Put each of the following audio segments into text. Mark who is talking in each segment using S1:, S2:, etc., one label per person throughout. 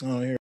S1: Oh, here.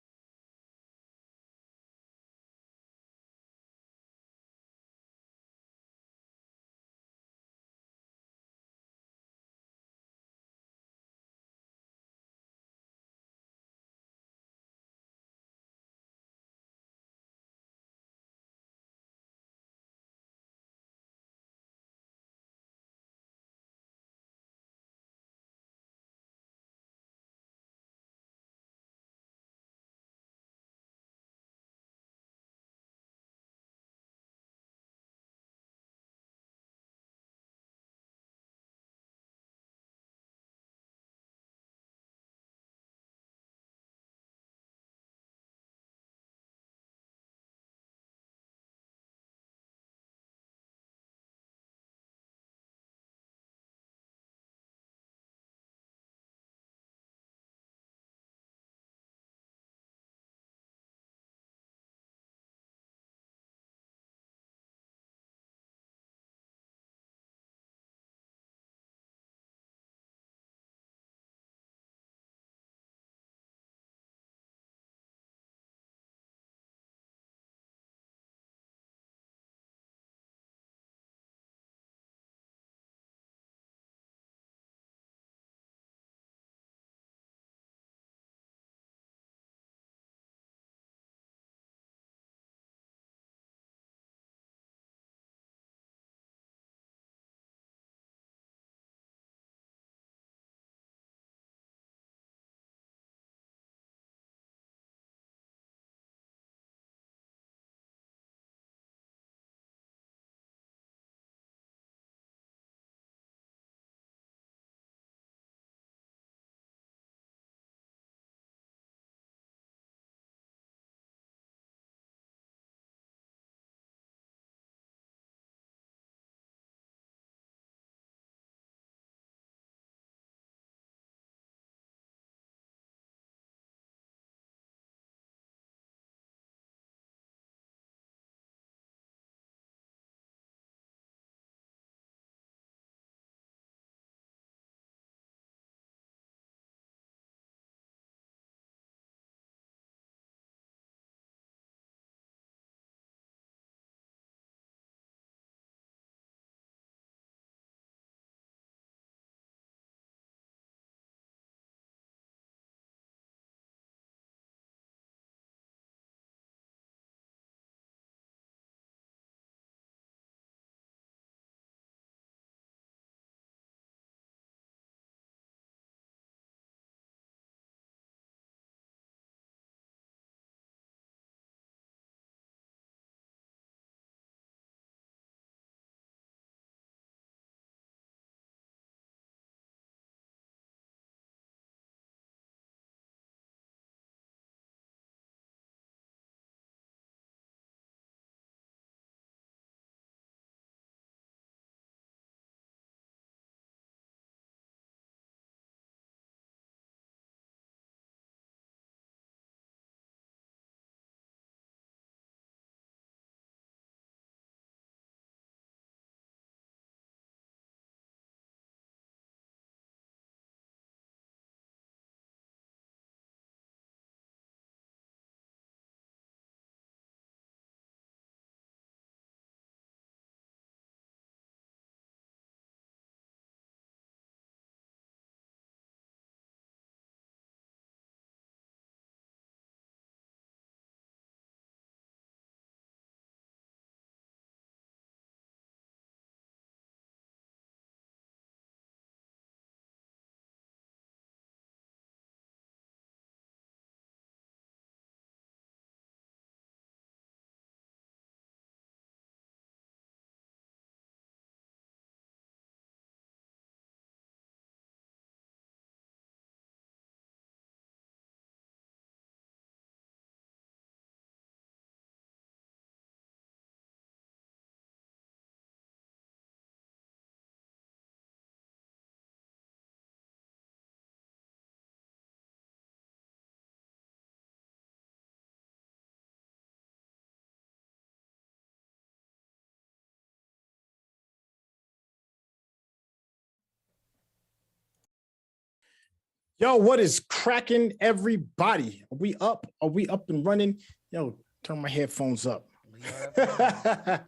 S1: Yo, what is cracking, everybody? Are we up? Are we up and running? Yo, turn my headphones up.
S2: We are up and running.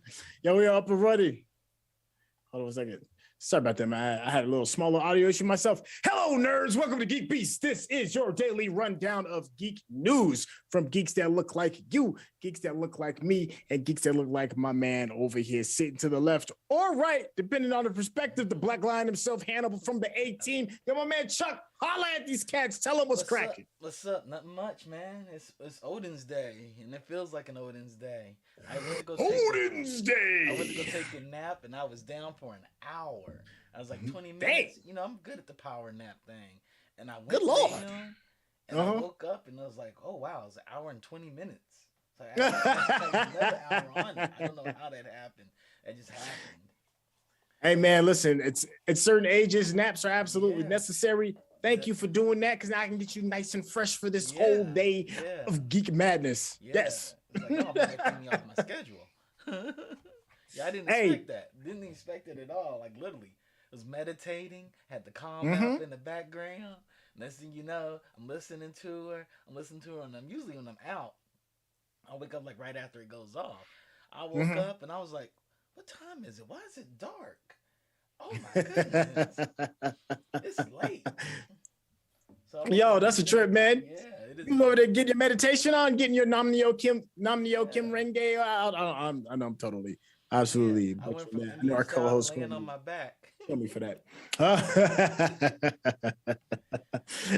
S1: Yo, we are up and running. Hold on a second. Sorry about that, man. I had a little smaller audio issue myself. Hello, nerds. Welcome to GeekBeast. This is your daily rundown of geek news from geeks that look like you, geeks that look like me, and geeks that look like my man over here sitting to the left or right, depending on the perspective. The Black Lion himself, Hannibal from the A-Team. Then my man Chuck, holla at these cats. Tell them what's cracking.
S2: What's up? Nothing much, man. It's Odin's Day, and it feels like an Odin's Day. I went to go take a nap, and I was down for an hour. I was like 20 minutes. You know, I'm good at the power nap thing. And I went down, and I woke up, and I was like, oh, wow, it's an hour and 20 minutes. So I another hour on it. I don't know how that happened. It just happened.
S1: Hey, man, listen, it's at certain ages, naps are absolutely necessary. Thank you for doing that, because now I can get you nice and fresh for this whole day of geek madness. Yes.
S2: It's like, oh, I'm taking me off my schedule. I didn't expect that. Didn't expect it at all. Like, literally. I was meditating, had the calm app in the background. Next thing you know, I'm listening to her, and I'm usually when I'm out, I wake up like right after it goes off. I woke up and I was like, what time is it? Why is it dark? Oh my goodness. It's late. So
S1: yo, that's a trip, man.
S2: Yeah, it is.
S1: You over there getting your meditation on, getting your Namnyo Kim Renge out. I know I'm totally, absolutely.
S2: I went
S1: man. I know our co-host
S2: laying on my back.
S1: Kill me for that.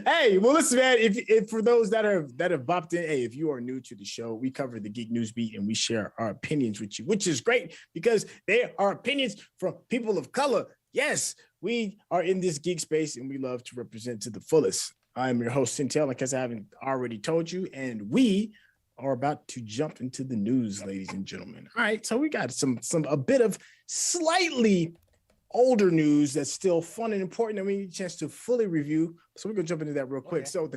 S1: Hey, well, listen, man. If for those that have bopped in, hey, if you are new to the show, we cover the Geek News Beat and we share our opinions with you, which is great because they are opinions from people of color. Yes, we are in this geek space and we love to represent to the fullest. I am your host, Centel, in case I haven't already told you, and we are about to jump into the news, ladies and gentlemen. All right, so we got a bit of slightly older news that's still fun and important and we need a chance to fully review. So we're gonna jump into that real quick. So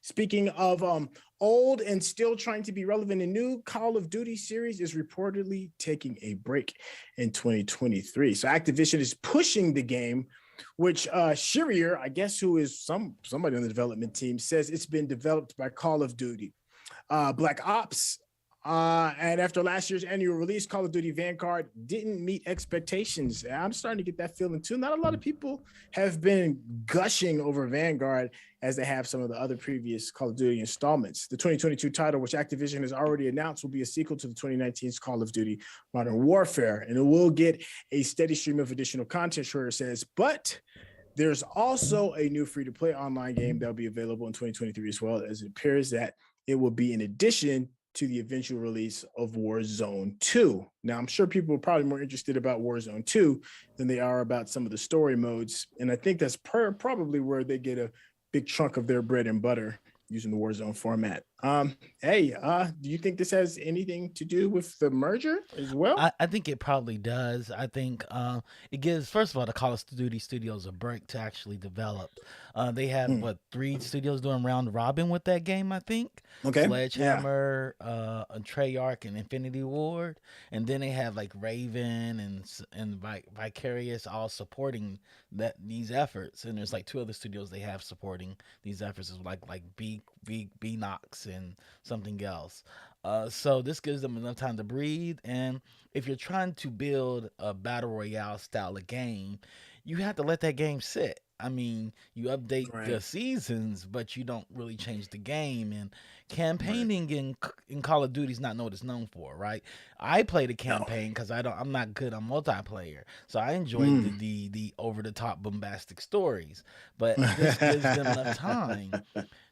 S1: speaking of old and still trying to be relevant, a new Call of Duty series is reportedly taking a break in 2023. So Activision is pushing the game, which Shirier, I guess, who is somebody on the development team, says it's been developed by Call of Duty, Black Ops. And after last year's annual release, Call of Duty Vanguard didn't meet expectations. And I'm starting to get that feeling too. Not a lot of people have been gushing over Vanguard as they have some of the other previous Call of Duty installments. The 2022 title, which Activision has already announced, will be a sequel to the 2019's Call of Duty Modern Warfare. And it will get a steady stream of additional content, Schroeder says. But there's also a new free-to-play online game that will be available in 2023 as well, as it appears that it will be in addition to the eventual release of Warzone 2. Now, I'm sure people are probably more interested about Warzone 2 than they are about some of the story modes. And I think that's probably where they get a big chunk of their bread and butter using the Warzone format. Hey, do you think this has anything to do with the merger as well?
S2: I think it probably does. I think it gives, first of all, the Call of Duty studios a break to actually develop. They have, 3 studios doing round robin with that game, I think.
S1: Okay.
S2: Sledgehammer, Treyarch, and Infinity Ward. And then they have like Raven and Vicarious all supporting these efforts. And there's like 2 other studios they have supporting these efforts, like Beanox and something else. So this gives them enough time to breathe. And if you're trying to build a battle royale style of game, you have to let that game sit. I mean, you update the seasons, but you don't really change the game. And campaigning in Call of Duty is not what it's known for, right? I play the campaign because I'm not good on multiplayer, so I enjoy the over the top bombastic stories. But this gives them enough time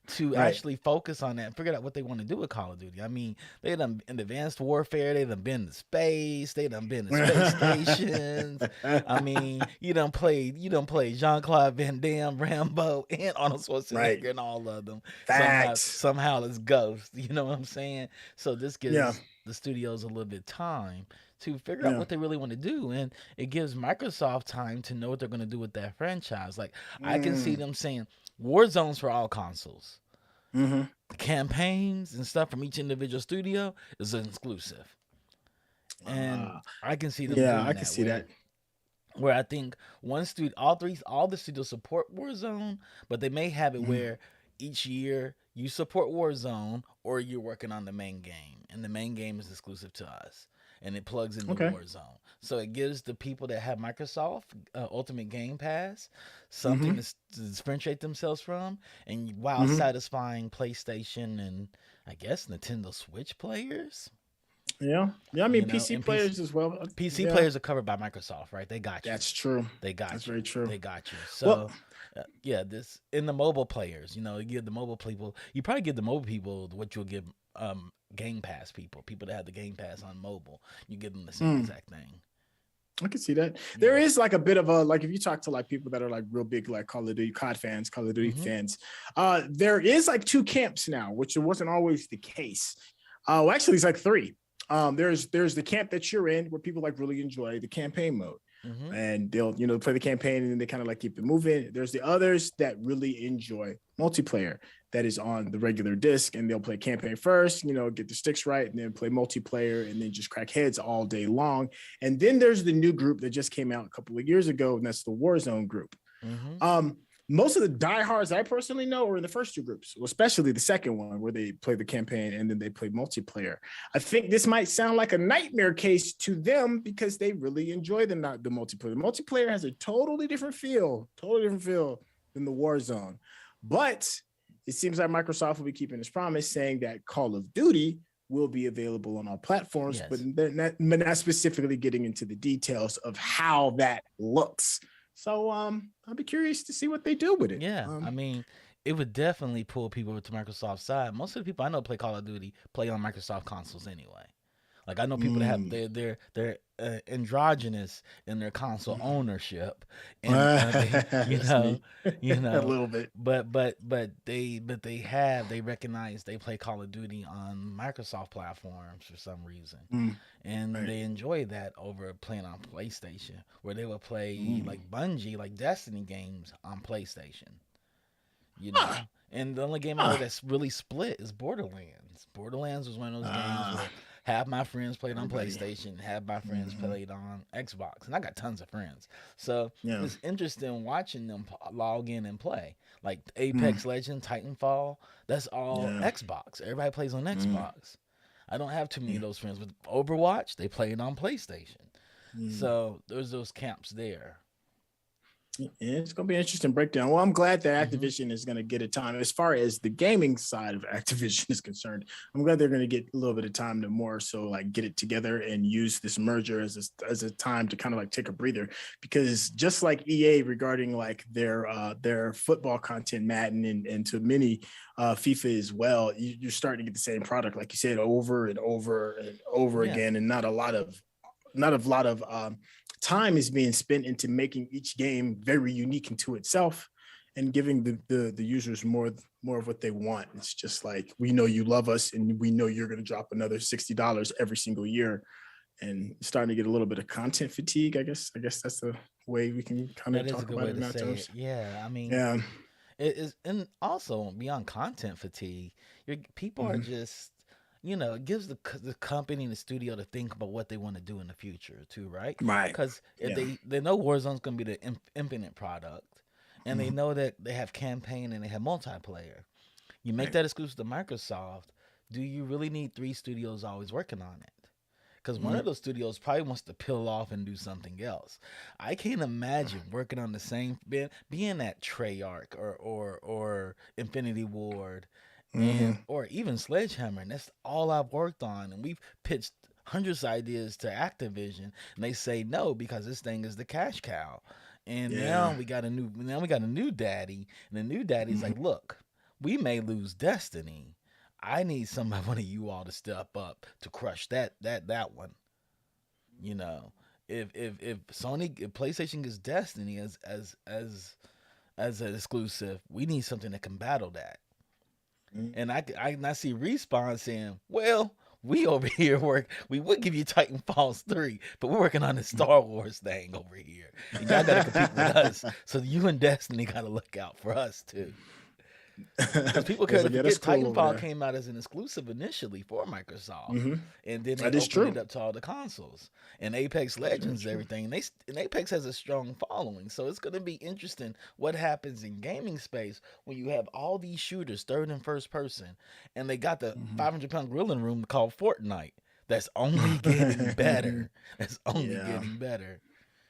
S2: to actually focus on that and figure out what they want to do with Call of Duty. I mean, they done in advanced warfare, they done been to space, they done been to space stations. I mean, you done played Jean-Claude Van Damme, Rambo, and Arnold Schwarzenegger and all of them. Somehow it's Ghost. You know what I'm saying? So this gives the studios a little bit of time to figure out what they really want to do, and it gives Microsoft time to know what they're going to do with that franchise. Like I can see them saying Warzone's for all consoles. Campaigns and stuff from each individual studio is an exclusive, and I can see them.
S1: Yeah, I can see that.
S2: where I think all the studios support Warzone, but they may have it
S1: Mhm.
S2: where each year you support Warzone or you're working on the main game, and the main game is exclusive to us, and it plugs into
S1: Okay.
S2: Warzone. So it gives the people that have Microsoft Ultimate Game Pass something
S1: Hmm.
S2: to differentiate themselves from, and while
S1: Hmm.
S2: satisfying PlayStation and I guess Nintendo Switch players,
S1: Yeah. Yeah. I mean,
S2: you know,
S1: PC
S2: and
S1: players as well.
S2: PC
S1: Yeah,
S2: players are covered by Microsoft, right? They got you.
S1: that's true.
S2: They
S1: That's
S2: got you.
S1: very true.
S2: They got you.
S1: Well,
S2: So, yeah, this in the mobile players, you give the mobile people. You probably give the mobile people what you'll give Game Pass people that have the Game Pass on mobile. You give them the same
S1: mm,
S2: exact thing.
S1: I can see that.
S2: Yeah.
S1: There is like a bit of a like if you talk to like people that are like real big like Call of Duty COD fans, Call of Duty
S2: Mm-hmm.
S1: fans, there is like two camps now, which it wasn't always the case. Well, actually, it's like three. There's the camp that you're in where people like really enjoy the campaign mode.
S2: Mm-hmm.
S1: And they'll play the campaign and then they kind of like keep it moving. There's the others that really enjoy multiplayer that is on the regular disc, and they'll play campaign first, get the sticks right, and then play multiplayer and then just crack heads all day long. And then there's the new group that just came out a couple of years ago, and that's the Warzone group.
S2: Mm-hmm.
S1: Most of the diehards I personally know are in the first two groups, especially the second one where they play the campaign and then they play multiplayer. I think this might sound like a nightmare case to them because they really enjoy the multiplayer. The multiplayer has a totally different feel than the Warzone. But it seems like Microsoft will be keeping its promise, saying that Call of Duty will be available on all platforms,
S2: Yes.
S1: but they're not specifically getting into the details of how that looks. So I'll be curious to see what they do with it.
S2: Yeah. I mean, it would definitely pull people over to Microsoft's side. Most of the people I know play Call of Duty play on Microsoft consoles anyway. Like I know people that have they're androgynous in their console ownership, and they,
S1: a little bit.
S2: but they recognize they play Call of Duty on Microsoft platforms for some reason, and
S1: Right.
S2: they enjoy that over playing on PlayStation, where they would play like Bungie, like Destiny games on PlayStation. And the only game I know that's really split is Borderlands. Borderlands was one of those games where half my friends played on PlayStation, half my friends played on Xbox, and I got tons of friends. So it's interesting watching them log in and play. Like Apex Legends, Titanfall, that's all Xbox. Everybody plays on Xbox. I don't have too many of those friends. With Overwatch, they played on PlayStation. So there's those camps there.
S1: It's going to be an interesting breakdown. Well, I'm glad that Activision is going to get a time. As far as the gaming side of Activision is concerned, I'm glad they're going to get a little bit of time to more so like get it together and use this merger as a time to kind of like take a breather. Because just like EA regarding like their football content, Madden, and to many FIFA as well, you're starting to get the same product, like you said, over and over and over again, and not a lot of time is being spent into making each game very unique into itself and giving the users more of what they want. It's just like, we know you love us and we know you're going to drop another $60 every single year, and starting to get a little bit of content fatigue. I guess that's the way we can kind of talk about it in that terms.
S2: Yeah, I mean, it is, and also beyond content fatigue, people are just, it gives the company and the studio to think about what they want to do in the future too, right?
S1: Right.
S2: Because if they know Warzone's going to be the infinite product, and they know that they have campaign and they have multiplayer. You make that exclusive to Microsoft. Do you really need 3 studios always working on it? Because one of those studios probably wants to peel off and do something else. I can't imagine working on the same, being at Treyarch or Infinity Ward, and or even Sledgehammer, and that's all I've worked on, and we've pitched hundreds of ideas to Activision, and they say no because this thing is the cash cow. And now we got a new daddy, and the new daddy's like, look, we may lose Destiny. I need one of you all to step up to crush that one. If PlayStation gets Destiny as an exclusive, we need something that can battle that. And I see Respawn saying, well, we over here we would give you Titanfall 3, but we're working on the Star Wars thing over here. And y'all gotta compete with us. So you and Destiny gotta look out for us too. Because people
S1: It's
S2: care to
S1: like, yeah, that's
S2: forget
S1: cool over
S2: Titanfall
S1: there.
S2: came out as an exclusive initially for Microsoft,
S1: Hmm.
S2: and then they
S1: That is
S2: opened it
S1: true.
S2: up to all the consoles. And Apex
S1: That's very
S2: Legends, and
S1: true.
S2: everything. And Apex has a strong following, so it's going to be interesting what happens in gaming space when you have all these shooters, third and first person, and they got the
S1: Hmm.
S2: 500-pound gorilla in the room called Fortnite. That's only getting better. That's only
S1: Yeah,
S2: getting better.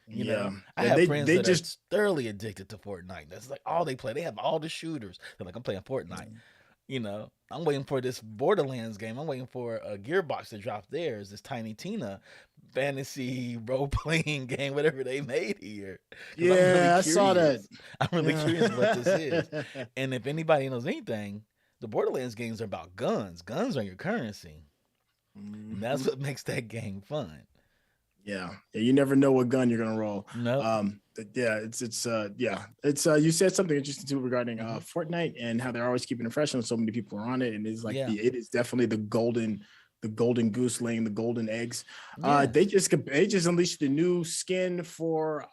S2: You
S1: yeah.
S2: know, I
S1: Yeah,
S2: have
S1: they
S2: friends
S1: they
S2: that are
S1: just
S2: thoroughly addicted to Fortnite. That's like all they play. They have all the shooters. They're like, I'm playing Fortnite. You know, I'm waiting for this Borderlands game. I'm waiting for a Gearbox to drop theirs, this Tiny Tina fantasy role playing game, whatever they made here. Because I'm really
S1: yeah, I saw that.
S2: curious. I'm really
S1: Yeah.
S2: curious what this is. And if anybody knows anything, the Borderlands games are about guns. Guns are your currency. And that's
S1: Mhm.
S2: what makes that game fun.
S1: Yeah. Yeah, you never know what gun you're gonna roll.
S2: Nope.
S1: Yeah, it's you said something interesting too regarding
S2: Hmm.
S1: Fortnite and how they're always keeping it fresh and so many people are on it, and it's like
S2: Yeah.
S1: it is definitely the golden goose laying the golden eggs.
S2: Yes.
S1: They just unleashed the new skin for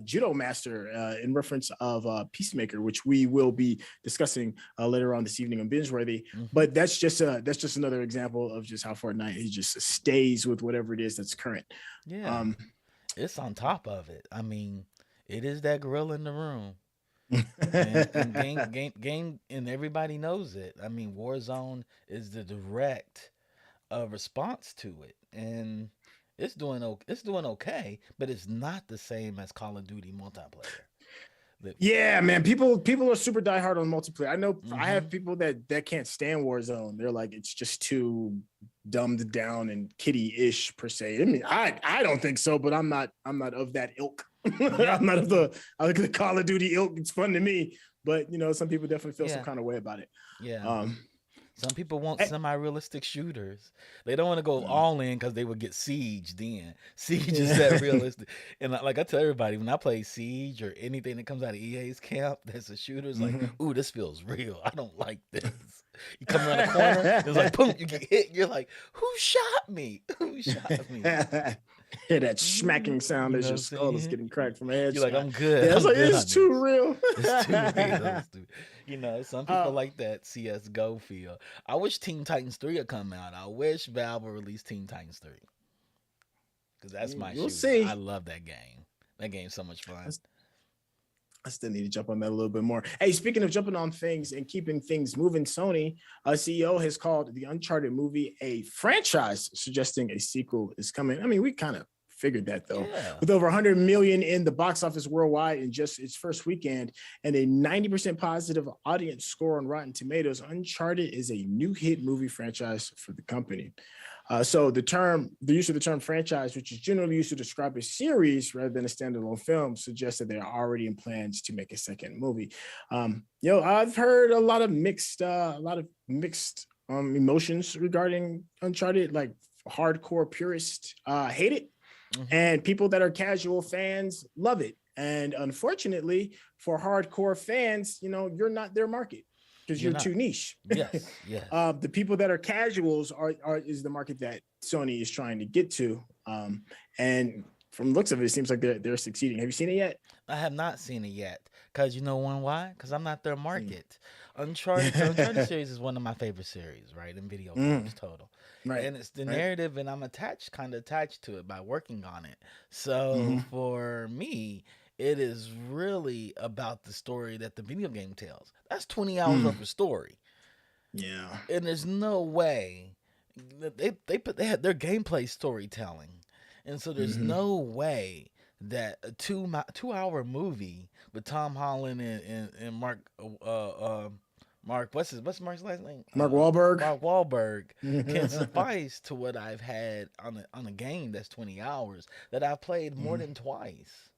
S1: Judo Master in reference of Peacemaker, which we will be discussing later on this evening on Bingeworthy.
S2: Hmm.
S1: But that's just another example of just how Fortnite he just stays with whatever it is that's current.
S2: Yeah.
S1: Um,
S2: It's on top of it. I mean, it is that gorilla in the room. And game and everybody knows it. I mean, Warzone is the direct response to it. And it's doing okay, but it's not the same as Call of Duty multiplayer.
S1: Yeah, man. People are super diehard on multiplayer. I know I
S2: Mm-hmm.
S1: have people that can't stand Warzone. They're like, it's just too dumbed down and kiddie-ish per se. I mean, I don't think so, but I'm not of that ilk.
S2: Yeah.
S1: I'm not of the Call of Duty ilk. It's fun to me, but some people definitely feel some
S2: Yeah.
S1: kind of way about it.
S2: Yeah.
S1: Um,
S2: Some people want
S1: eh,
S2: semi-realistic shooters. They don't want to go all in because they would get Siege. Then Siege is that
S1: yeah.
S2: realistic, and like I tell everybody, when I play Siege or anything that comes out of EA's camp that's a shooter, it's like,
S1: Mhm.
S2: ooh, this feels real. I don't like this. You come around the corner, it's like, boom, you get hit. You're like, who shot me? Who shot me?
S1: Hear that smacking sound
S2: You
S1: as
S2: know what
S1: your
S2: I'm
S1: skull is
S2: saying?
S1: getting cracked from a
S2: You're like,
S1: headshot.
S2: I'm good.
S1: Yeah, it's
S2: I'm
S1: like
S2: good
S1: it's
S2: on
S1: too
S2: this.
S1: real.
S2: It's too real. You know, some people
S1: uh,
S2: like that CS:GO feel. I wish Teen Titans 3 would come out. I wish Valve would release Teen Titans 3 because that's my
S1: we'll
S2: shooter. I
S1: see.
S2: love that game. That game's so much fun.
S1: I still need to jump on that a little bit more. Hey, speaking of jumping on things and keeping things moving, Sony CEO has called the Uncharted movie a franchise, suggesting a sequel is coming. I mean, we kind of figured that though.
S2: Yeah.
S1: With over 100 million in the box office worldwide in just its first weekend and a 90% positive audience score on Rotten Tomatoes, Uncharted is a new hit movie franchise for the company. So the use of the term franchise, which is generally used to describe a series rather than a standalone film, suggests that they're already in plans to make a second movie. I've heard a lot of mixed emotions regarding Uncharted. Like hardcore purists hate it,
S2: Hmm.
S1: and people that are casual fans love it. And unfortunately, for hardcore fans, you're not their market because
S2: You're
S1: you're
S2: not.
S1: too niche.
S2: Yes. Yes.
S1: The people that are casuals is the market that Sony is trying to get to. And from the looks of it, it seems like they're succeeding. Have you seen it yet?
S2: I have not seen it yet. Cause you know why? Cause I'm not their
S1: Mm.
S2: market. The Uncharted series is one of my favorite series, right? In video games,
S1: Mm.
S2: total.
S1: Right.
S2: And it's the
S1: Right.
S2: narrative, and I'm kind of attached to it by working on it. So
S1: Mm-hmm.
S2: for me, it is really about the story that the video game tells. That's 20 hours
S1: Mm.
S2: worth of story,
S1: Yeah.
S2: and there's no way that they had their gameplay storytelling, and so there's
S1: Mm-hmm.
S2: no way that a 2 hour movie with Tom Holland and Mark, what's Mark's last name?
S1: Mark Wahlberg.
S2: Mark Wahlberg can suffice to what I've had on a game that's 20 hours that I've played more
S1: Mhm.
S2: than twice.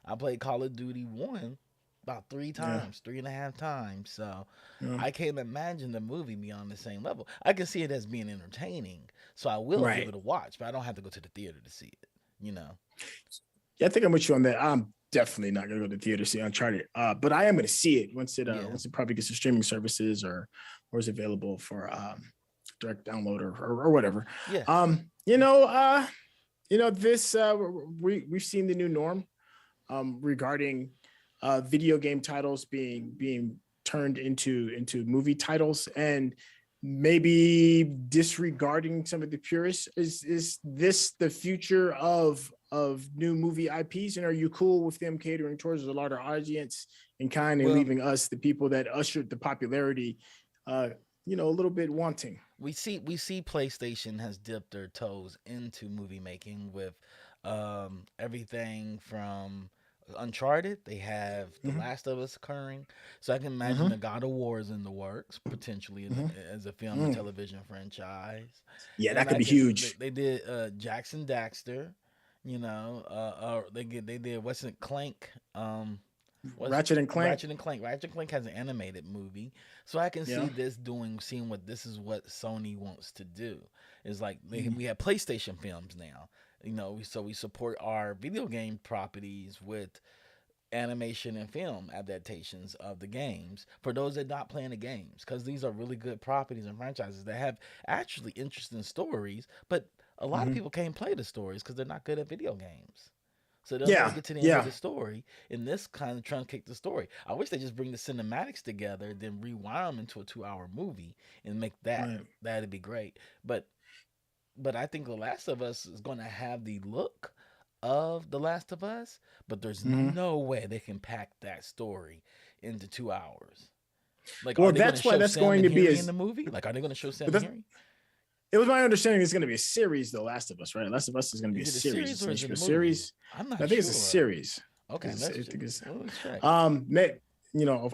S2: I played Call of Duty 1 about three
S1: Yeah.
S2: times, three and a half times. So
S1: Yeah.
S2: I can't imagine the movie be on the same level. I can see it as being entertaining, so I will give
S1: Right.
S2: it a watch, but I don't have to go to the theater to see it. You know?
S1: Yeah, I think I'm with you on that. I'm definitely not gonna go to the theater to see Uncharted. But I am gonna see it once
S2: Yeah.
S1: it probably gets to streaming services or is available for direct download or whatever.
S2: Yeah.
S1: This we've seen the new norm regarding video game titles being turned into movie titles, and maybe disregarding some of the purists. Is this the future of new movie IPs? And are you cool with them catering towards a larger audience and kind of leaving us, the people that ushered the popularity, a little bit wanting?
S2: We see PlayStation has dipped their toes into movie making with everything from Uncharted. They have The Last of Us occurring, so I can imagine the God of War is in the works potentially as a film and television franchise.
S1: Yeah, that
S2: And
S1: could be huge.
S2: they did Jackson Daxter, they did what's it Clank.
S1: Ratchet and Clank.
S2: Ratchet and Clank has an animated movie, so I can see seeing what this is what Sony wants to do. Is like we have PlayStation films now, so we support our video game properties with animation and film adaptations of the games for those that not playing the games, because these are really good properties and franchises that have actually interesting stories, but a lot of people can't play the stories because they're not good at video games. So they'll never get to the end of the story, and this kind of truncate the story. I wish they just bring the cinematics together, then rewind them into a 2-hour movie and make that. That'd be great. But I think The Last of Us is going to have the look of The Last of Us, but there's no way they can pack that story into 2 hours. Like,
S1: well, that's why that's going to be
S2: in the movie. Like, are they going to show Sam and Harry?
S1: It was my understanding it's going to be a series, The Last of Us, right? Last of Us is going to be a series.
S2: Or is it
S1: a series?
S2: I'm not
S1: I think it's a series.
S2: Okay,
S1: let's
S2: check.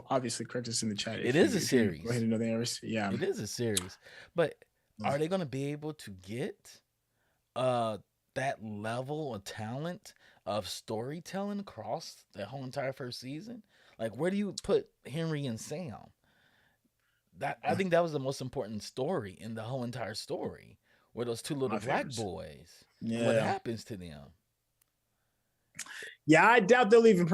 S1: Obviously, correct us in the chat.
S2: It is a series.
S1: Go ahead and know the answers. Yeah,
S2: it is a series. But are they going to be able to get that level of talent of storytelling across the whole entire first season? Like, where do you put Henry and Sam? I think that was the most important story in the whole entire story, were those two little black boys. Yeah. What happens to them?
S1: Yeah, I doubt they'll even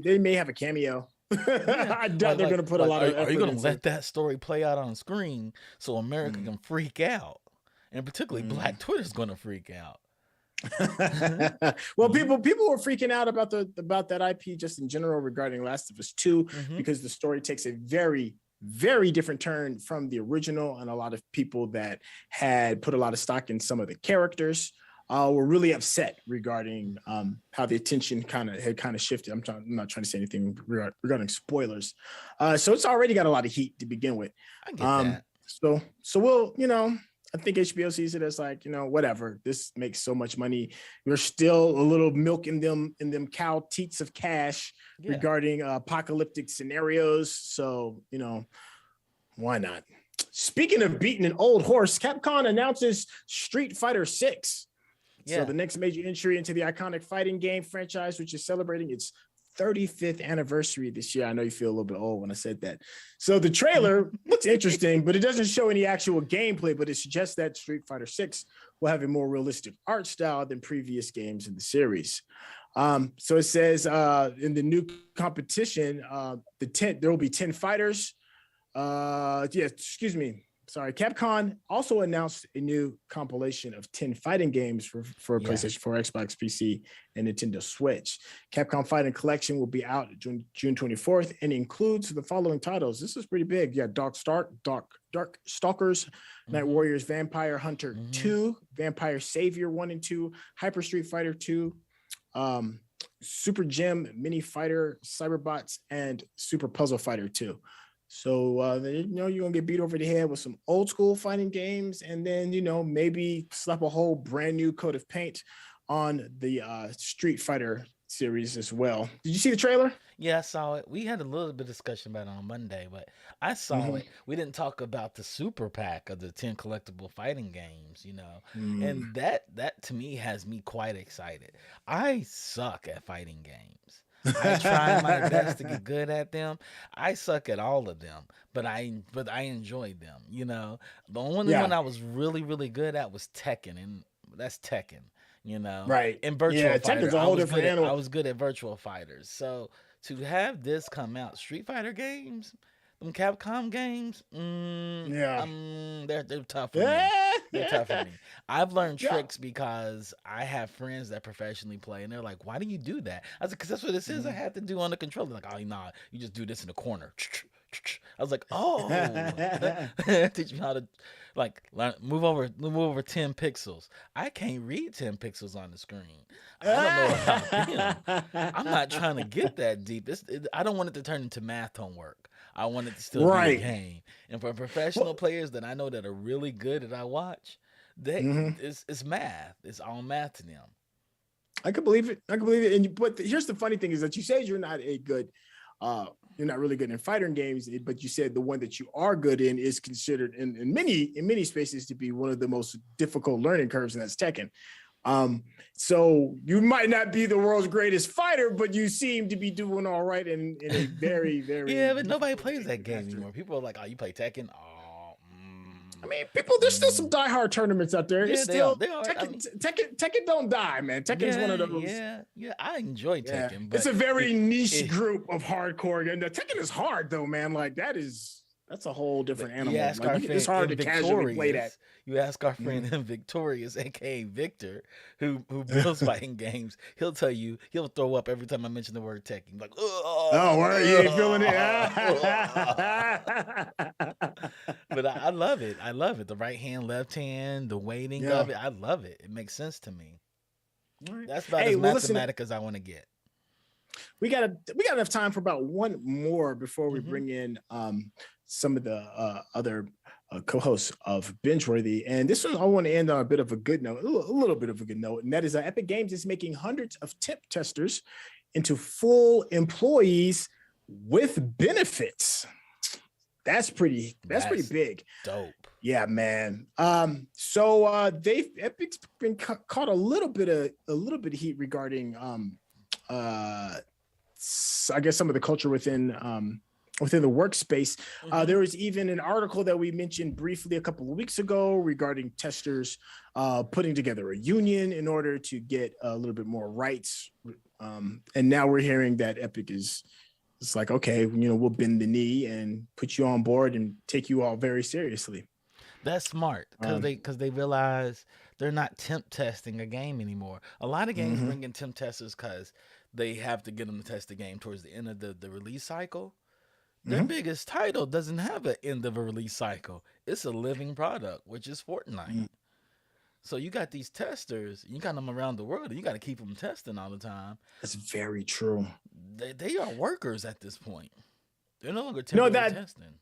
S1: they may have a cameo. I doubt they're going to put a lot of effort.
S2: Are you going to let that story play out on screen so America can freak out? And particularly Black Twitter's going to freak out.
S1: Well, people were freaking out about that IP just in general regarding Last of Us 2 because the story takes a very, very different turn from the original, and a lot of people that had put a lot of stock in some of the characters were really upset regarding how the attention had shifted. I'm not trying to say anything regarding spoilers, so it's already got a lot of heat to begin with.
S2: I get that.
S1: So we'll, I think HBO sees it as like, whatever. This makes so much money. There's still a little milk in them cow teats of cash regarding apocalyptic scenarios. So, why not? Speaking of beating an old horse, Capcom announces Street Fighter 6. So the next major entry into the iconic fighting game franchise, which is celebrating its 35th anniversary this year. I know you feel a little bit old when I said that. So the trailer looks interesting, but it doesn't show any actual gameplay, but it suggests that Street Fighter 6 will have a more realistic art style than previous games in the series. So it says in the new competition, there will be 10 fighters. Capcom also announced a new compilation of 10 fighting games for PlayStation 4, Xbox, PC, and Nintendo Switch. Capcom Fighting Collection will be out June 24th and includes the following titles. This is pretty big. Yeah, Dark Stalkers, Night Warriors, Vampire Hunter 2, Vampire Savior 1 and 2, Hyper Street Fighter 2, Super Gem Mini Fighter, Cyberbots, and Super Puzzle Fighter 2. So, you're going to get beat over the head with some old school fighting games, and then, maybe slap a whole brand new coat of paint on the Street Fighter series as well. Did you see the trailer?
S2: Yeah, I saw it. We had a little bit of discussion about it on Monday, but I saw it. We didn't talk about the super pack of the 10 collectible fighting games, and that to me has me quite excited. I suck at fighting games. I try my best to get good at them. I suck at all of them, but I enjoyed them. The only one I was really, really good at was Tekken, and that's Tekken.
S1: Right?
S2: In Virtual Fighter,
S1: Tekken's a whole different animal.
S2: I was good at Virtual Fighters. So to have this come out, Street Fighter games, them Capcom games, they're tough for me. They're tough for me. I've learned tricks because I have friends that professionally play, and they're like, "Why do you do that?" I was like, "Because that's what this is. I have to do on the controller." Like, "Oh, nah, you just do this in the corner." I was like, oh, teach me how to like move over 10 pixels. I can't read 10 pixels on the screen. I don't know about them. I'm not trying to get that deep. I don't want it to turn into math homework. I want it to still be a
S1: Right.
S2: game. And for professional
S1: Well,
S2: players that I know that are really good that I watch,
S1: mhm.
S2: it's math. It's all math to them.
S1: I can believe it. I can believe it. And but here's the funny thing is that you said you're not really good in fighting games, but you said the one that you are good in is considered in many spaces to be one of the most difficult learning curves, and that's Tekken. So you might not be the world's greatest fighter, but you seem to be doing all right in a very, very
S2: Yeah, but nobody
S1: difficult
S2: plays
S1: game
S2: that
S1: to
S2: game
S1: master.
S2: anymore. People are like, "Oh, you play Tekken? Oh,
S1: I mean, people, there's still some diehard tournaments out there. It's
S2: yeah, they are.
S1: still
S2: They are. I mean,
S1: Tekken don't die, man. Tekken's one
S2: yeah,
S1: of those.
S2: yeah. I enjoy
S1: Yeah,
S2: Tekken,
S1: it's
S2: but
S1: a very niche
S2: it
S1: group of hardcore. And the Tekken is hard though, man. Like that's a whole
S2: but
S1: different
S2: you
S1: animal.
S2: ask
S1: Like
S2: our
S1: it's
S2: friend
S1: hard to casually play that.
S2: Invictorious, you ask our
S1: Mhm.
S2: friend Invictorious, aka Victor, who builds fighting games, he'll tell you he'll throw up every time I mention the word Tekken. Like,
S1: Oh, where you ain't feeling it?
S2: but I love it. I love it. The right hand, left hand, the weighting
S1: Yeah.
S2: of it. I love it. It makes sense to me.
S1: All right.
S2: That's about
S1: Hey,
S2: as
S1: well, listen,
S2: mathematic as I want to get.
S1: we got enough time for about one more before we
S2: Hmm.
S1: bring in some of the other co-hosts of Bingeworthy. And this one I want to end on a bit of a good note, a little bit of a good note, and that is Epic Games is making hundreds of temp testers into full employees with benefits. That's pretty
S2: That's
S1: big.
S2: dope.
S1: Yeah, man. So they've Epic's been caught a little bit of heat regarding uh I guess some of the culture within the workspace.
S2: Hmm.
S1: There was even an article that we mentioned briefly a couple of weeks ago regarding testers putting together a union in order to get a little bit more rights. And now we're hearing that Epic is it's like, okay, we'll bend the knee and put you on board and take you all very seriously.
S2: That's smart because
S1: Um,
S2: they realize they're not temp testing a game anymore. A lot of games
S1: mhm,
S2: bring in temp testers because they have to get them to test the game towards the end of the release cycle. Their
S1: mhm,
S2: biggest title doesn't have an end of a release cycle. It's a living product, which is Fortnite.
S1: mhm.
S2: So you got these testers, you got them around the world, and you got to keep them testing all the time.
S1: That's very true.
S2: They are workers at this point. They're no longer
S1: You know
S2: temporary
S1: that
S2: testing.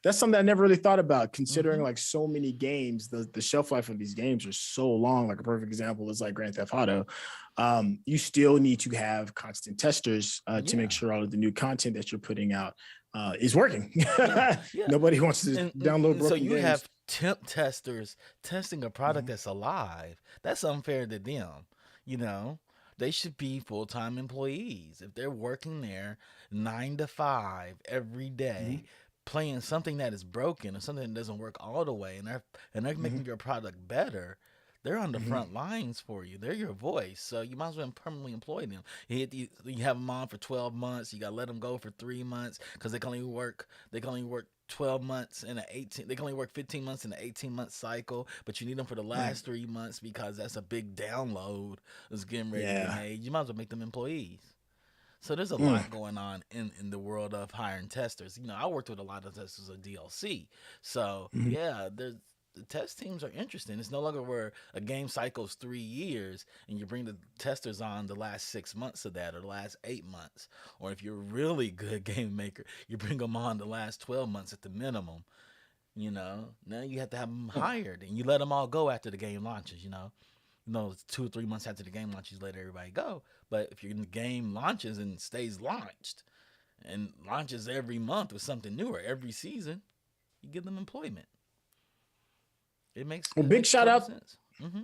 S1: that's something I never really thought about, considering
S2: Hmm.
S1: like so many games, the shelf life of these games are so long. Like a perfect example is like Grand Theft Auto. You still need to have constant testers to make
S2: Yeah,
S1: sure all of the new content that you're putting out is working.
S2: yeah, yeah.
S1: Nobody wants to download
S2: And so
S1: broken
S2: you
S1: games.
S2: have temp testers testing a product
S1: Mhm,
S2: that's alive. That's unfair to them. You know, they should be full time employees. If they're working there 9 to 5 every
S1: mhm,
S2: day, playing something that is broken or something that doesn't work all the way, and they're
S1: mhm,
S2: making your product better. They're on the
S1: mhm,
S2: front lines for you. They're your voice, so you might as well permanently employ them. You have them on for 12 months. You got to let them go for 3 months because they can only work 12 months in an 18 they can only work 15 months in an 18-month cycle, but you need them for the
S1: mm,
S2: last 3 months because that's a big download that's getting ready to get
S1: yeah.
S2: made. You might as well make them employees. So there's a
S1: Mm,
S2: lot going on in the world of hiring testers. I worked with a lot of testers of DLC. So
S1: mhm,
S2: yeah, the test teams are interesting. It's no longer where a game cycles 3 years and you bring the testers on the last 6 months of that or the last 8 months. Or if you're a really good game maker, you bring them on the last 12 months at the minimum. Now you have to have them
S1: mm.
S2: hired and you let them all go after the game launches. It's 2 or 3 months after the game launches, let everybody go. But if your game launches and stays launched and launches every month with something new or every season, you give them employment.
S1: Well,
S2: It makes total sense. Hmm.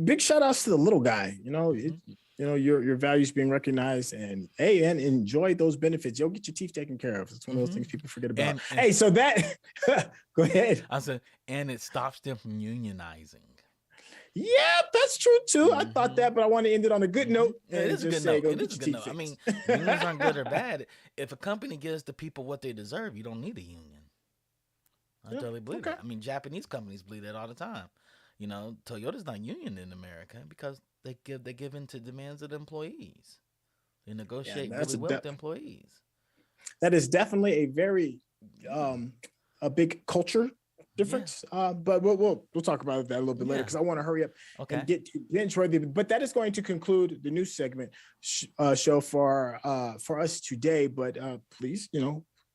S1: big shout outs to the little guy.
S2: Hmm.
S1: Your values being recognized, and hey, and enjoy those benefits. You'll get your teeth taken care of. It's one of those
S2: Hmm.
S1: things people forget about.
S2: And
S1: Hey, so that go ahead.
S2: I said, and it stops them from unionizing.
S1: Yeah, that's true too. I thought
S2: Hmm.
S1: that, but I want to end it on a good
S2: Hmm.
S1: note
S2: Yeah, it
S1: and
S2: is a
S1: just
S2: good
S1: say,
S2: note.
S1: go
S2: It
S1: get
S2: is a
S1: your
S2: good
S1: teeth
S2: note. I
S1: fixed.
S2: mean, unions aren't good or bad. If a company gives the people what they deserve, you don't need a union. I
S1: Yeah.
S2: totally believe
S1: Okay.
S2: that. I mean, Japanese companies believe that all the time. Toyota's not union in America because they give in to demands of the employees. They
S1: Yeah,
S2: negotiate really well with the employees.
S1: That is definitely a very a big culture difference. But we'll talk about that a little bit later because I want to hurry up and get to binge worthy. But that is going to conclude the news segment show for us today. But please,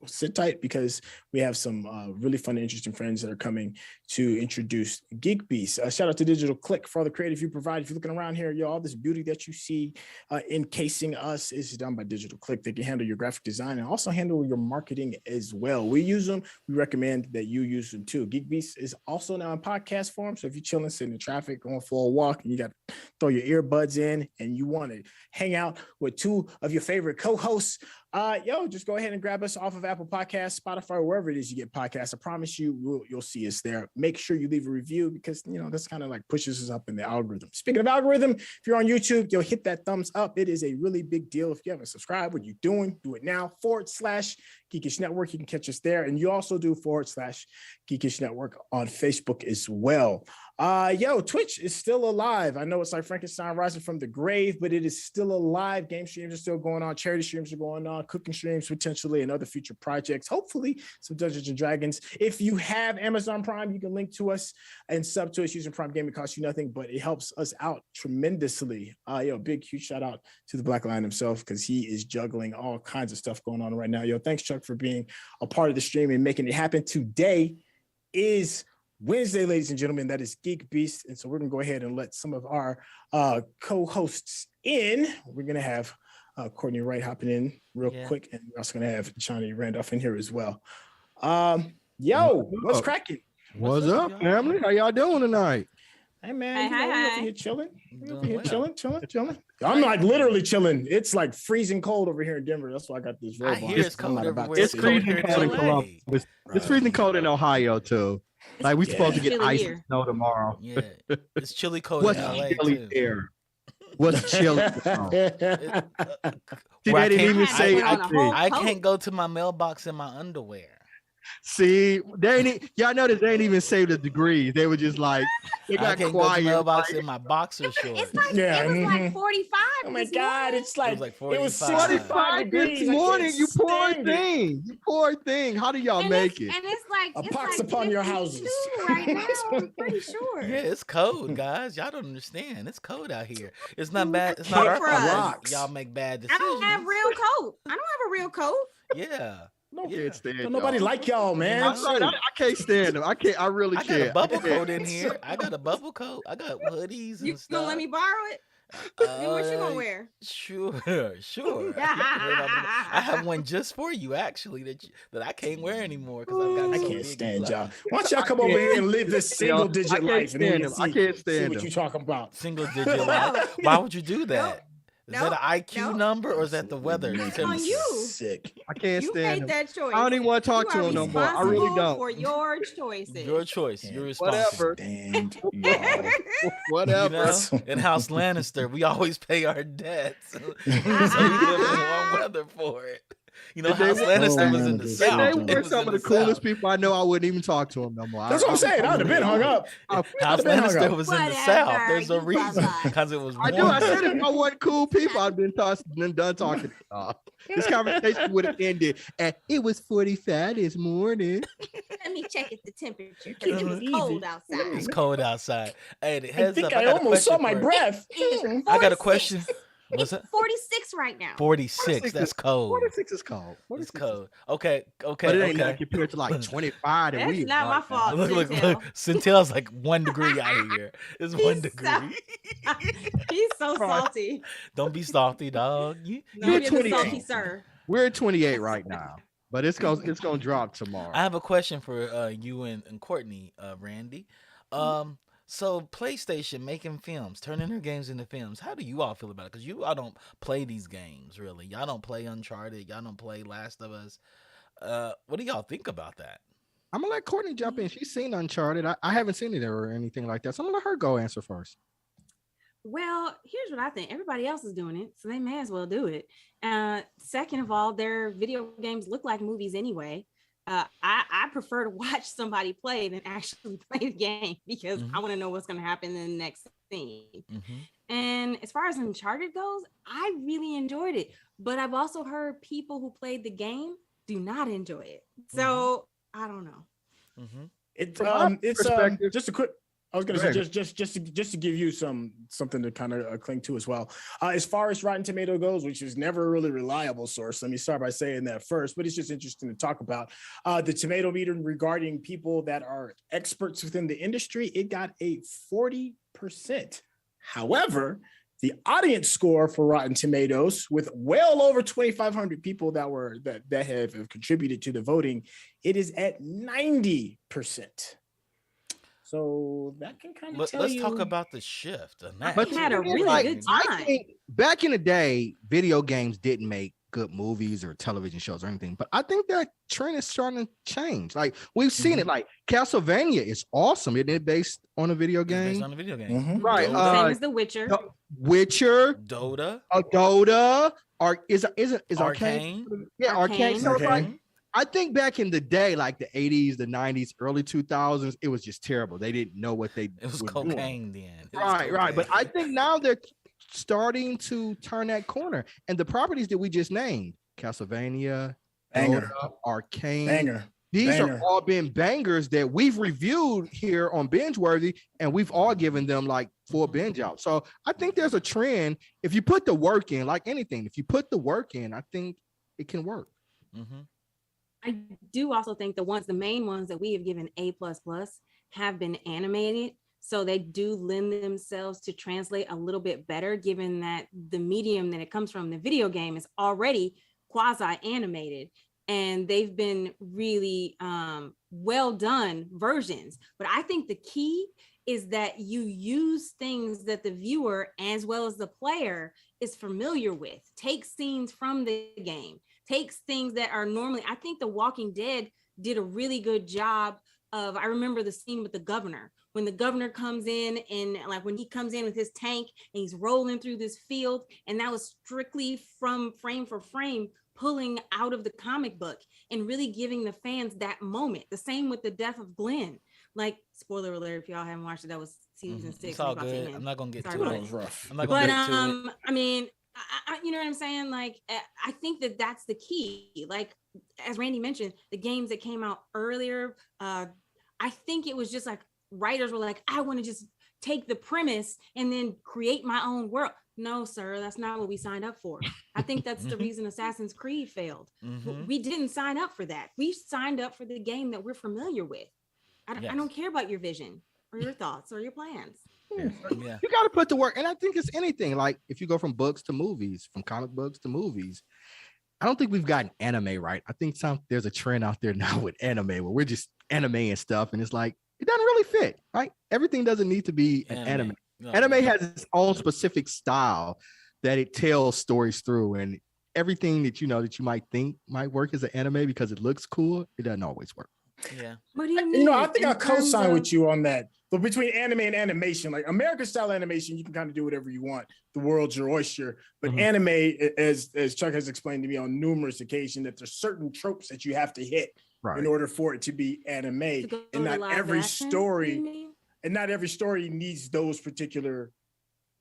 S1: sit tight because we have some really fun and interesting friends that are coming to introduce GeekBeast. Shout out to Digital Click for all the creative you provide. If you're looking around here, all this beauty that you see encasing us is done by Digital Click. They can handle your graphic design and also handle your marketing as well. We use them. We recommend that you use them too. GeekBeast is also now in podcast form. So if you're chilling, sitting in traffic, going for a walk, and you got to throw your earbuds in and you want to hang out with two of your favorite co-hosts, just go ahead and grab us off of Apple Podcasts, Spotify, or wherever it is you get podcasts. I promise you'll see us there. Make sure you leave a review because that's kind of like pushes us up in the algorithm. Speaking of algorithm, if you're on YouTube, you'll hit that thumbs up. It is a really big deal. If you haven't subscribed, what are you doing? Do it now. /Geekish Network. You can catch us there, and you also do /Geekish Network on Facebook as well. Twitch is still alive. I know it's like Frankenstein rising from the grave, but it is still alive. Game streams are still going on. Charity streams are going on. Cooking streams potentially, and other future projects. Hopefully, some Dungeons and Dragons. If you have Amazon Prime, you can link to us and sub to us using Prime Gaming. It costs you nothing, but it helps us out tremendously. Big huge shout out to the Black Lion himself because he is juggling all kinds of stuff going on right now. Thanks Chuck for being a part of the stream and making it happen. Today is Wednesday, ladies and gentlemen. That is GeekBeast, and so we're gonna go ahead and let some of our co-hosts in. We're gonna have Courtney Wright hopping in real quick, and we're also gonna have Johnny Randolph in here as well. What's cracking?
S3: What's up, family? How y'all doing tonight?
S1: Hey man,
S4: hi.
S1: Over here chilling. Chilling. I'm like literally chilling. It's like freezing cold over here in Denver. That's why I got this robe on.
S2: I hear it's cold everywhere.
S3: It's freezing cold in Columbus. It's freezing cold in Ohio too. Like we supposed to get ice and snow tomorrow.
S2: Yeah, it's chilly cold
S3: What's
S2: in LA
S3: chilly
S2: too.
S3: there? What's chilly? See,
S2: Where
S3: they didn't even say
S2: I can't go to my mailbox in my underwear.
S3: See, they ain't y'all notice they ain't even say the degrees. They were just like they got
S2: I can't
S3: quiet.
S2: go to mailbox in my boxer shorts.
S4: It's like it was like 45.
S1: Oh my god, it's like
S2: it
S1: 65
S3: this morning. You poor thing. You poor thing. How do y'all make it?
S4: And it's like
S1: a pox upon your houses
S4: right now. I'm pretty sure.
S2: Yeah, it's cold, guys. Y'all don't understand. It's cold out here. It's not bad. It's not our fault. Y'all make bad decisions.
S4: I don't have real coat. I don't have a real coat.
S2: Yeah.
S3: Can't stand
S1: nobody like y'all, man.
S3: I'm sorry, I can't stand them. I can't. I really can't.
S2: I got a bubble coat in here. I got a bubble coat. I got hoodies and
S4: you
S2: stuff.
S4: You gonna let me borrow it? What you gonna wear?
S2: Sure. I have one just for you, actually, that I can't wear anymore because
S1: I can't stand y'all. Why don't y'all come over here and live this single digit life?
S3: I can't stand
S1: what you talking about.
S2: Single digit life. Why would you do that? Is that an IQ number or is that the weather?
S4: It's on you.
S1: Sick.
S3: I can't
S4: You
S3: stand
S4: made
S3: him.
S4: that choice.
S3: I don't even want to talk to him no more. I really don't.
S4: For your choices.
S2: Your choice. You're responsible.
S3: Whatever. Whatever.
S2: In House Lannister, we always pay our debts. So we live in warm weather for it. House Lannister was in the South.
S3: They were some of the coolest people I know. I wouldn't even talk to them no more.
S1: That's what I'm saying. I'd have been hung up.
S2: House Lannister was in the South. There's a reason because it was warm.
S3: I said if I wasn't cool people, I'd been done talking to y'all. This conversation would have ended at it was 45 this morning.
S4: Let me check the temperature because it was cold outside.
S2: It's cold outside. Hey,
S1: I think I almost saw my breath.
S2: I got a question. What's
S4: it's 46 right now.
S2: 46. That's cold.
S3: 46 is cold.
S2: It's cold. Okay.
S3: But it ain't like compared to like 25.
S4: That's not my fault.
S2: Look. Centel's like 1 degree out of here. It's 1 degree.
S4: He's so salty.
S2: Don't be salty, dog.
S4: You're 28. Salty, sir.
S3: We're at 28 right now, but it's gonna drop tomorrow.
S2: I have a question for you and Courtney, Randy. So PlayStation making films, turning their games into films. How do you all feel about it? Because you all don't play these games, really. Y'all don't play Uncharted. Y'all don't play Last of Us. What do y'all think about that?
S3: I'm going to let Courtney jump in. She's seen Uncharted. I haven't seen it or anything like that. So I'm going to let her go answer first.
S4: Well, here's what I think. Everybody else is doing it, so they may as well do it. Second of all, their video games look like movies anyway. I prefer to watch somebody play than actually play the game because I want to know what's going to happen in the next scene. And as far as Uncharted goes, I really enjoyed it. But I've also heard people who played the game do not enjoy it. So I don't know.
S2: Mm-hmm.
S1: It's just a quick. I was going to say
S3: Go ahead.
S1: just to give you something to kind of cling to as well. As far as Rotten Tomato goes, which is never a really reliable source, let me start by saying that first. But it's just interesting to talk about the tomato meter regarding people that are experts within the industry. It got a 40%. However, the audience score for Rotten Tomatoes, with well over 2,500 people that have contributed to the voting, it is at 90%. So that can kind of tell
S2: let's
S1: you.
S2: talk about the shift.
S4: But had a really good time.
S3: I think back in the day, video games didn't make good movies or television shows or anything. But I think that trend is starting to change. Like we've seen it. Like Castlevania is awesome. Isn't it based on a video game?
S2: Based on a video game.
S3: Right.
S4: Same as The Witcher.
S3: Witcher.
S2: Dota.
S3: Dota. Is
S2: Arcane?
S3: Yeah, Arcane. So it's like,
S1: Arcane.
S3: I think back in the day, like the 80s, the 90s, early 2000s, it was just terrible. They didn't know what they
S2: It was
S3: were
S2: cocaine
S3: doing.
S2: then.
S3: Right. But I think now they're starting to turn that corner. And the properties that we just named, Castlevania,
S1: Banger.
S3: Dota, Arcane,
S1: Banger.
S3: these are all been bangers that we've reviewed here on Binge Worthy, and we've all given them like full binge out. So I think there's a trend. If you put the work in, like anything, if you put the work in, I think it can work.
S2: Mm-hmm.
S4: I do also think the main ones that we have given A++ have been animated. So they do lend themselves to translate a little bit better, given that the medium that it comes from, the video game, is already quasi-animated. And they've been really well done versions. But I think the key is that you use things that the viewer as well as the player is familiar with. Take scenes from the game. Takes things that are normally, I think The Walking Dead did a really good job of, I remember the scene with the governor, when the governor comes in and like when he comes in with his tank and he's rolling through this field, and that was strictly from frame for frame, pulling out of the comic book and really giving the fans that moment. The same with the death of Glenn. Like, spoiler alert, if y'all haven't watched it, that was season 6.
S2: It's all good. I'm not going to get to it.
S1: That was rough.
S2: I'm not going to get to it.
S4: I mean, you know what I'm saying? Like, I think that that's the key. Like, as Randy mentioned, the games that came out earlier, I think it was just like writers were like, I want to just take the premise and then create my own world. No, sir, that's not what we signed up for. I think that's the reason Assassin's Creed failed. We didn't sign up for that. We signed up for the game that we're familiar with. I don't care about your vision or your thoughts or your plans.
S2: Yeah.
S3: You got to put the work. And I think it's anything. Like if you go from books to movies, from comic books to movies, I don't think we've gotten anime right. I think there's a trend out there now with anime where we're just anime and stuff. And it's like, it doesn't really fit, right? Everything doesn't need to be an anime. No, anime has its own specific style that it tells stories through. And everything that you might think might work as an anime because it looks cool, it doesn't always work.
S2: Yeah.
S4: What do you mean?
S1: I think I co-sign with you on that. But between anime and animation, like American style animation, you can kind of do whatever you want. The world's your oyster. But anime, as Chuck has explained to me on numerous occasions, that there's certain tropes that you have to hit in order for it to be anime. And not every story needs those particular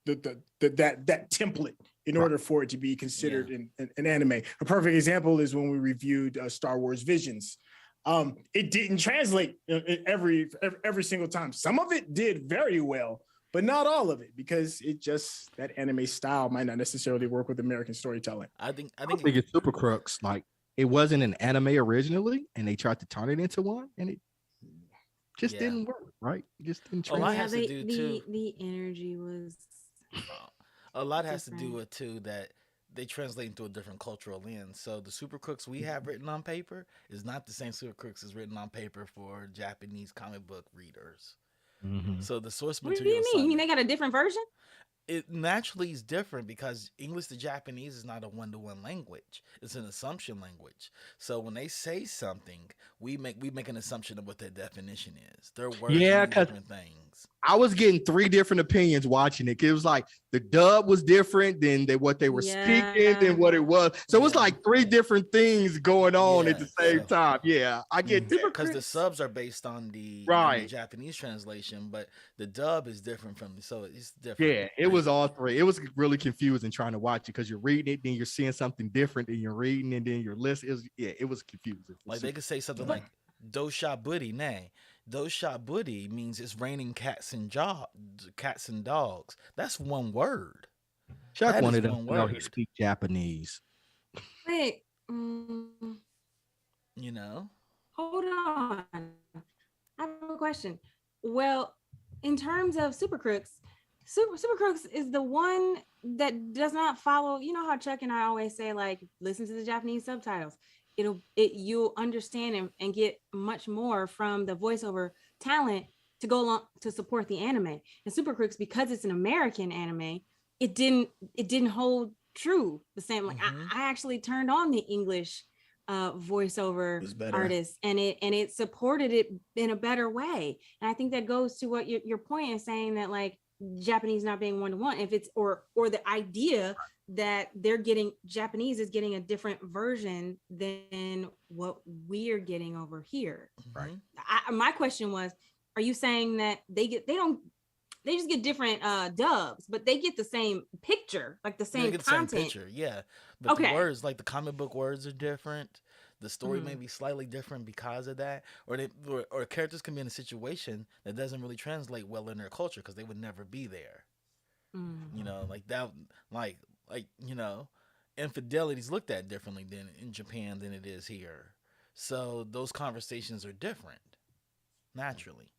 S1: that template in order for it to be considered an anime. A perfect example is when we reviewed Star Wars Visions. It didn't translate every single time. Some of it did very well, but not all of it, because that anime style might not necessarily work with American storytelling.
S2: I think
S3: it's SuperCrooks. Like it wasn't an anime originally, and they tried to turn it into one, and it just didn't work. Right? It just didn't.
S2: A lot has to do too.
S4: The energy was.
S2: A lot has to do with too that they translate into a different cultural lens. So the SuperCrooks we have written on paper is not the same SuperCrooks is written on paper for Japanese comic book readers. So the source material.
S4: What do you mean? You mean they got a different version?
S2: It naturally is different because English to Japanese is not a one-to-one language. It's an assumption language. So when they say something, we make an assumption of what their definition is. Their words mean different things.
S3: I was getting 3 different opinions watching it. It was like the dub was different than what they were speaking than what it was. So it was like 3 different things going on at the same time. Yeah, I get that.
S2: Because the subs are based on the, the Japanese translation, but the dub is different from so it's different.
S3: Yeah, it was all 3. It was really confusing trying to watch it because you're reading it, then you're seeing something different, and you're reading, and then you're listening. It was confusing.
S2: Like they could say something like "Dosha Buddy," nay. Dosha Buddy means it's raining cats and dogs. That's one word.
S3: Chuck wanted to know he speaks Japanese.
S4: Wait,
S2: you know.
S4: Hold on. I have a question. Well, in terms of SuperCrooks, SuperCrooks is the one that does not follow. You know how Chuck and I always say, like, listen to the Japanese subtitles. You'll understand and get much more from the voiceover talent to go along to support the anime. And SuperCrooks, because it's an American anime, it didn't hold true the same. Like I actually turned on the English voiceover artist, and it supported it in a better way. And I think that goes to what your point is saying, that like Japanese not being one-to-one, if it's or the idea that they're getting Japanese is getting a different version than what we're getting over here.
S3: Right.
S4: My question was, are you saying that they just get different dubs, but they get the same picture, like the same content?
S2: Same picture, yeah. But the words, like the comic book words, are different. The story may be slightly different because of that, or characters can be in a situation that doesn't really translate well in their culture because they would never be there. You know, like that, like you know, infidelity's looked at differently than in Japan than it is here. So those conversations are different naturally.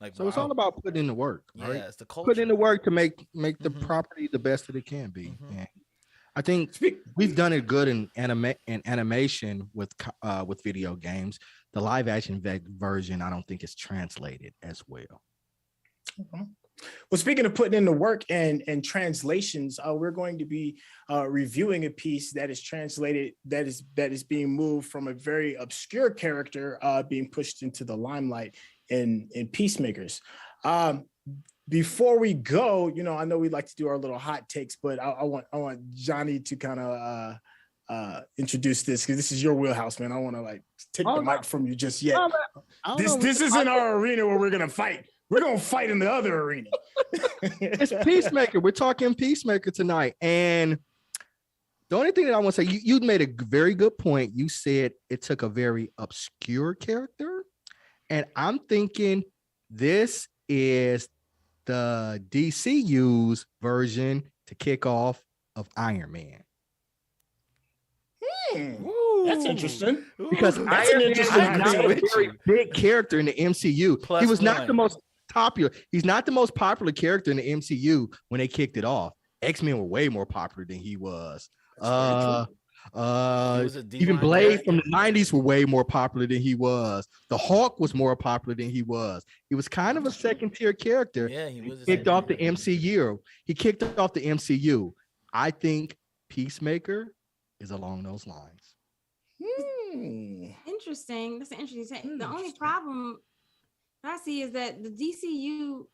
S2: Like,
S3: so it's all about putting in the work, right?
S2: Yeah, it's the culture.
S3: Put in the work to make the property the best that it can be. And I think we've done it good in animation with video games. The live action version, I don't think is translated as well.
S1: Well, speaking of putting in the work and translations, we're going to be reviewing a piece that is translated, that is being moved from a very obscure character being pushed into the limelight in Peacemakers. Before we go, you know, I know we like to do our little hot takes, but I want Johnny to kind of introduce this, because this is your wheelhouse, man. I want to like take the mic from you just yet. This isn't our arena where we're gonna fight. We're gonna fight in the other arena.
S3: It's Peacemaker. We're talking Peacemaker tonight, and the only thing that I want to say, you made a very good point. You said it took a very obscure character, and I'm thinking this is the DCU's version to kick off of Iron Man.
S1: That's interesting.
S3: Because Iron Man is not a very big character in the MCU. He was not the most popular. He's not the most popular character in the MCU when they kicked it off. X-Men were way more popular than he was. Even Blade from the 90s were way more popular than he was. The Hulk was more popular than he was. He was kind of a second-tier character.
S2: Yeah, he was.
S3: Kicked off the MCU. He kicked off the MCU. I think Peacemaker is along those lines.
S4: Interesting. That's an interesting thing. The only problem I see is that the DCU,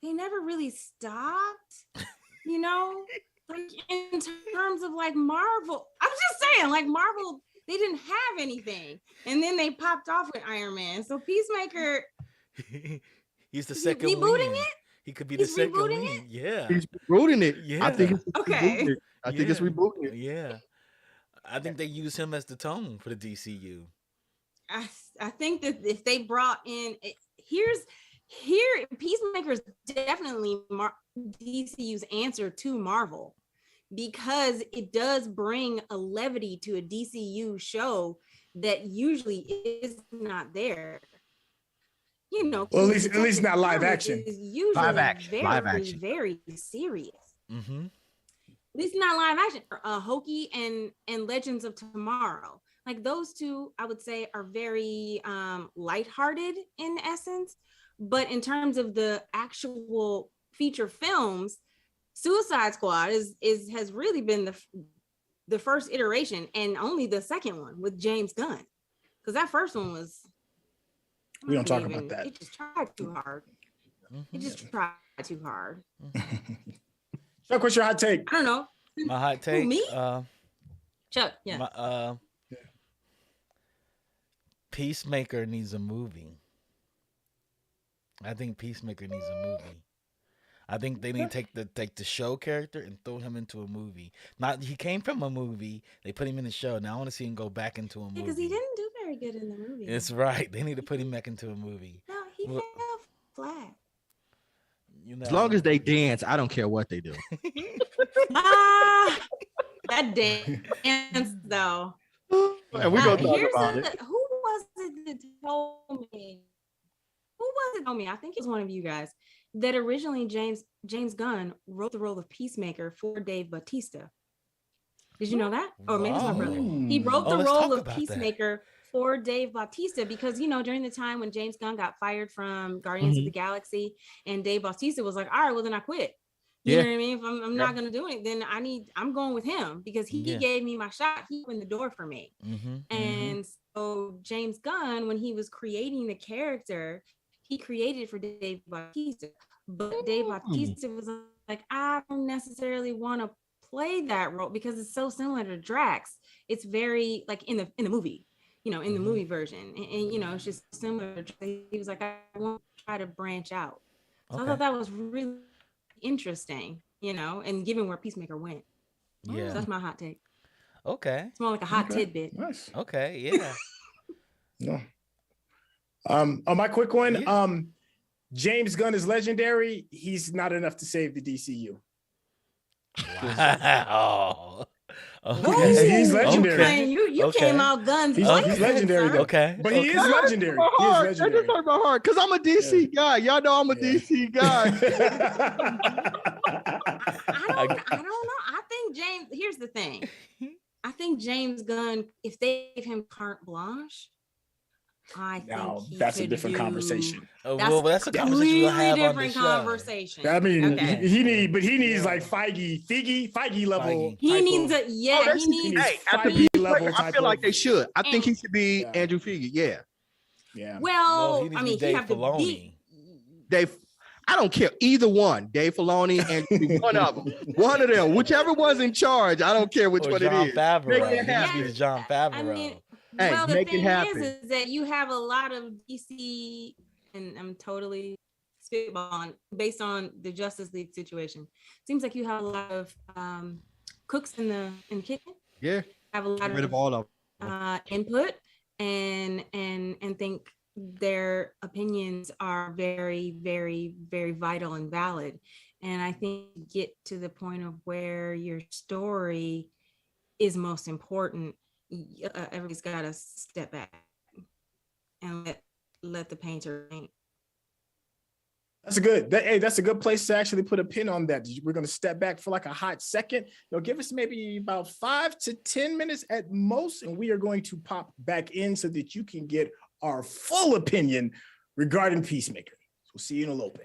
S4: they never really stopped, you know, like in terms of like Marvel. I'm just saying, like Marvel, they didn't have anything, and then they popped off with Iron Man. So Peacemaker,
S2: he's the second
S4: rebooting it.
S2: He could be the second lead. Yeah,
S3: he's rebooting it.
S2: Yeah,
S3: I think it's
S4: okay.
S3: I think it's rebooting it.
S2: Yeah, I think they use him as the tone for the DCU.
S4: I think that if they brought in Peacemaker is definitely DCU's answer to Marvel, because it does bring a levity to a DCU show that usually is not there. You know,
S1: well, at least not live action.
S4: Is usually live action, very serious.
S2: Mm-hmm.
S4: At least not live action. Hokey and Legends of Tomorrow. Like those two, I would say, are very lighthearted in essence. But in terms of the actual feature films, Suicide Squad has really been the first iteration, and only the second one with James Gunn. Because that first one was,
S1: we don't talk about that.
S4: It just tried too hard. You just try too hard.
S1: Chuck, what's your hot take?
S4: I don't know.
S2: My hot take.
S4: me? Chuck, yeah.
S2: Peacemaker needs a movie. I think Peacemaker needs a movie. I think they need to take the show character and throw him into a movie. Not he came from a movie. They put him in the show. Now I want to see him go back into a movie.
S4: Because he didn't do very good in the movie.
S2: It's right. They need to put him back into a movie.
S4: No, he fell flat.
S2: You know,
S3: As long as they dance, I don't care what they do.
S4: That dance though.
S3: And we gonna talk about it.
S4: Who was it that told me? Who was it told me? I think it was one of you guys that originally James Gunn wrote the role of Peacemaker for Dave Bautista. Did you know that? Or maybe it's my brother. He wrote the role of Peacemaker for Dave Bautista because, you know, during the time when James Gunn got fired from Guardians of the Galaxy and Dave Bautista was like, all right, well, then I quit. You know what I mean? If I'm not going to do it, then I'm going with him because he gave me my shot. He opened the door for me. And so James Gunn, when he was creating the character, he created it for Dave Bautista. But Dave Bautista was like, I don't necessarily want to play that role because it's so similar to Drax. It's very like in the movie, you know, in the movie version. And you know, it's just similar. He was like, I want to try to branch out. So I thought that was really interesting, you know, and given where Peacemaker went.
S2: Yeah.
S4: So that's my hot take.
S2: Okay.
S4: It's more like a hot tidbit.
S1: Nice.
S2: Okay. Yeah.
S1: No. On my quick one, James Gunn is legendary. He's not enough to save the DCU.
S2: Wow.
S1: Okay. He's legendary.
S4: Okay. You came out guns.
S1: He's legendary though.
S2: Okay.
S1: But he is legendary. He is legendary.
S3: That just hurt my heart because I'm a DC guy. Y'all know I'm a DC guy.
S4: I don't know. I think James, here's the thing. I think James Gunn, if they gave him carte blanche, I think
S1: that's a different conversation.
S2: Well, that's a conversation we'll have on the show.
S4: Conversation.
S1: I mean, he needs like Feige level.
S4: He needs
S1: Feige level.
S3: I feel like they should. I think he should be Andrew Feige.
S1: Yeah.
S4: Well, I mean, he have to be
S3: Dave. I don't care either one. Dave Filoni and one of them. One of them. Whichever one's in charge. I don't care which one it is.
S2: Favreau.
S3: Make it happen.
S2: It's John Favreau.
S4: I mean,
S3: hey,
S4: well, the
S3: make
S4: thing
S3: it happen.
S4: is that you have a lot of DC, and I'm totally spitballing based on the Justice League situation. Seems like you have a lot of cooks in the kitchen.
S3: Yeah.
S4: Have a lot
S3: of all of
S4: input and think their opinions are very, very, very vital and valid. And I think get to the point of where your story is most important. Everybody's got to step back and let the painter paint.
S1: That's a good place to actually put a pin on that. We're going to step back for like a hot second. Give us maybe about 5 to 10 minutes at most, and we are going to pop back in so that you can get our full opinion regarding Peacemaker. So we'll see you in a little bit.